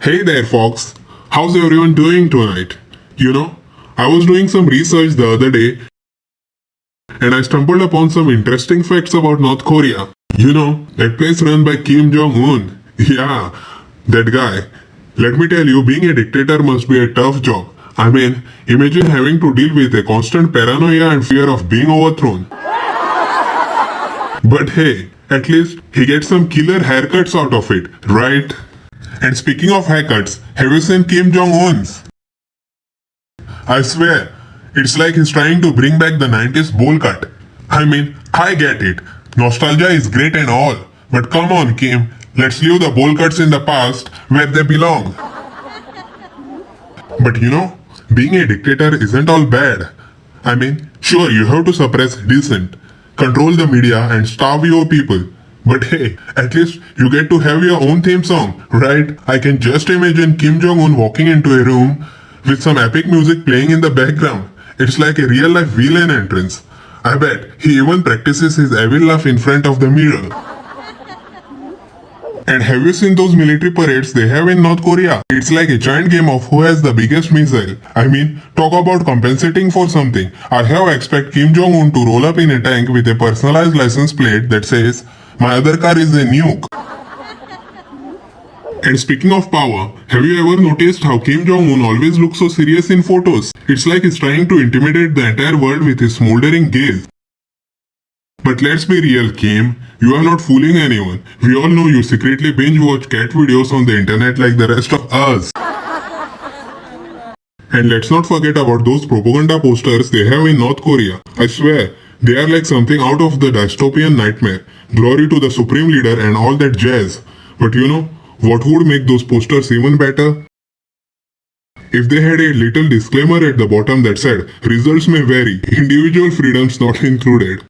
Hey there, Fox. How's everyone doing tonight? I was doing some research the other day and I stumbled upon some interesting facts about North Korea. That place run by Kim Jong-un. Yeah, that guy. Let me tell you, being a dictator must be a tough job. I mean, imagine having to deal with a constant paranoia and fear of being overthrown. But hey, at least he gets some killer haircuts out of it, right? And speaking of haircuts, have you seen Kim Jong-un's? I swear, it's like he's trying to bring back the 90s bowl cut. I mean, I get it. Nostalgia is great and all. But come on, Kim, let's leave the bowl cuts in the past where they belong. But being a dictator isn't all bad. I mean, sure, you have to suppress dissent, control the media and starve your people. But hey, at least you get to have your own theme song, right? I can just imagine Kim Jong-un walking into a room with some epic music playing in the background. It's like a real-life villain entrance. I bet he even practices his evil laugh in front of the mirror. And have you seen those military parades they have in North Korea? It's like a giant game of who has the biggest missile. I mean, talk about compensating for something. I have expect Kim Jong-un to roll up in a tank with a personalized license plate that says, "My other car is a nuke." And speaking of power, have you ever noticed how Kim Jong-un always looks so serious in photos? It's like he's trying to intimidate the entire world with his smoldering gaze. But let's be real, Kim. You are not fooling anyone. We all know you secretly binge watch cat videos on the internet like the rest of us. And let's not forget about those propaganda posters they have in North Korea. I swear, they are like something out of the dystopian nightmare. Glory to the supreme leader and all that jazz. But what would make those posters even better? If they had a little disclaimer at the bottom that said, "Results may vary, individual freedoms not included."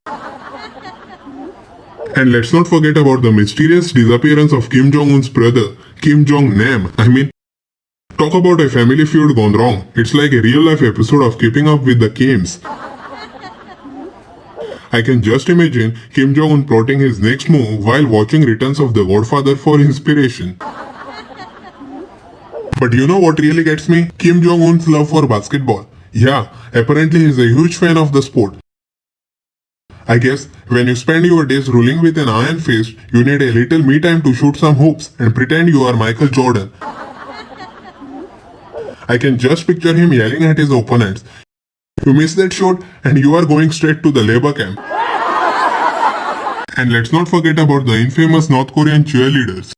And let's not forget about the mysterious disappearance of Kim Jong-un's brother, Kim Jong-nam. I mean, talk about a family feud gone wrong. It's like a real-life episode of Keeping Up with the Kims. I can just imagine Kim Jong-un plotting his next move while watching Returns of the Godfather for inspiration. But you know what really gets me? Kim Jong-un's love for basketball. Yeah, apparently he's a huge fan of the sport. I guess when you spend your days ruling with an iron fist, you need a little me time to shoot some hoops and pretend you are Michael Jordan. I can just picture him yelling at his opponents, "You missed that shot and you are going straight to the labor camp." And let's not forget about the infamous North Korean cheerleaders.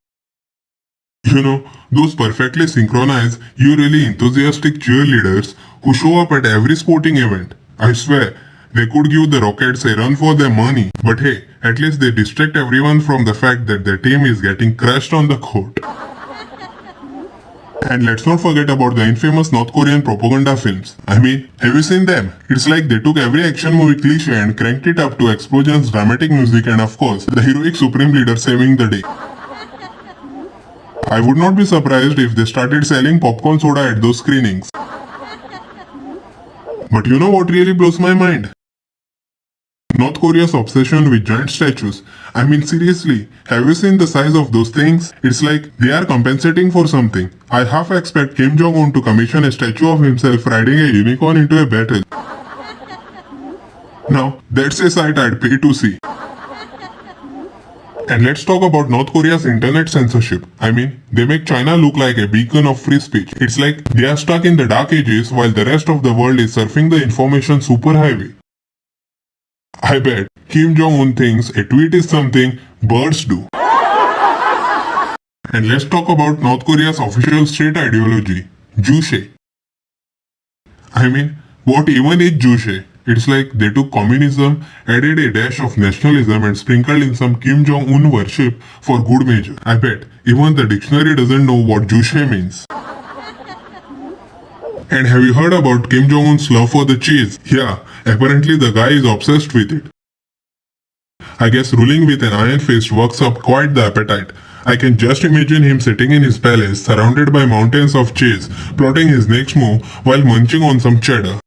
Those perfectly synchronized, really enthusiastic cheerleaders who show up at every sporting event. I swear, they could give the Rockets a run for their money. But hey, at least they distract everyone from the fact that their team is getting crushed on the court. And let's not forget about the infamous North Korean propaganda films. I mean, have you seen them? It's like they took every action movie cliche and cranked it up to explosions, dramatic music and of course, the heroic supreme leader saving the day. I would not be surprised if they started selling popcorn soda at those screenings. But you know what really blows my mind? North Korea's obsession with giant statues. I mean, seriously, have you seen the size of those things? It's like they are compensating for something. I half expect Kim Jong-un to commission a statue of himself riding a unicorn into a battle. Now, that's a sight I'd pay to see. And let's talk about North Korea's internet censorship. I mean, they make China look like a beacon of free speech. It's like they are stuck in the dark ages while the rest of the world is surfing the information superhighway. I bet Kim Jong-un thinks a tweet is something birds do. And let's talk about North Korea's official state ideology, Juche. I mean, what even is Juche? It's like they took communism, added a dash of nationalism and sprinkled in some Kim Jong-un worship for good measure. I bet even the dictionary doesn't know what Juche means. And have you heard about Kim Jong-un's love for the cheese? Yeah, apparently the guy is obsessed with it. I guess ruling with an iron fist works up quite the appetite. I can just imagine him sitting in his palace surrounded by mountains of cheese, plotting his next move while munching on some cheddar.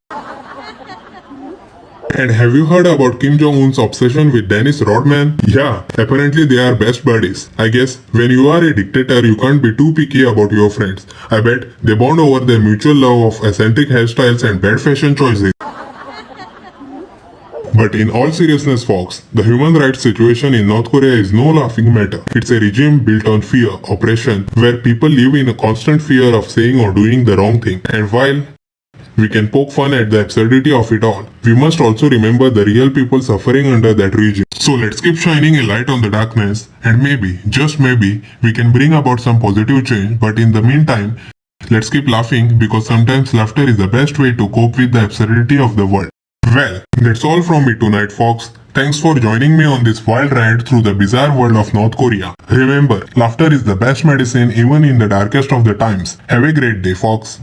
And have you heard about Kim Jong-un's obsession with Dennis Rodman? Yeah, apparently they are best buddies. I guess when you are a dictator, you can't be too picky about your friends. I bet they bond over their mutual love of eccentric hairstyles and bad fashion choices. But in all seriousness, folks, the human rights situation in North Korea is no laughing matter. It's a regime built on fear, oppression, where people live in a constant fear of saying or doing the wrong thing. And while we can poke fun at the absurdity of it all, we must also remember the real people suffering under that regime. So let's keep shining a light on the darkness, and maybe, just maybe, we can bring about some positive change. But in the meantime, let's keep laughing, because sometimes laughter is the best way to cope with the absurdity of the world. Well, that's all from me tonight, folks. Thanks for joining me on this wild ride through the bizarre world of North Korea. Remember, laughter is the best medicine even in the darkest of the times. Have a great day, folks.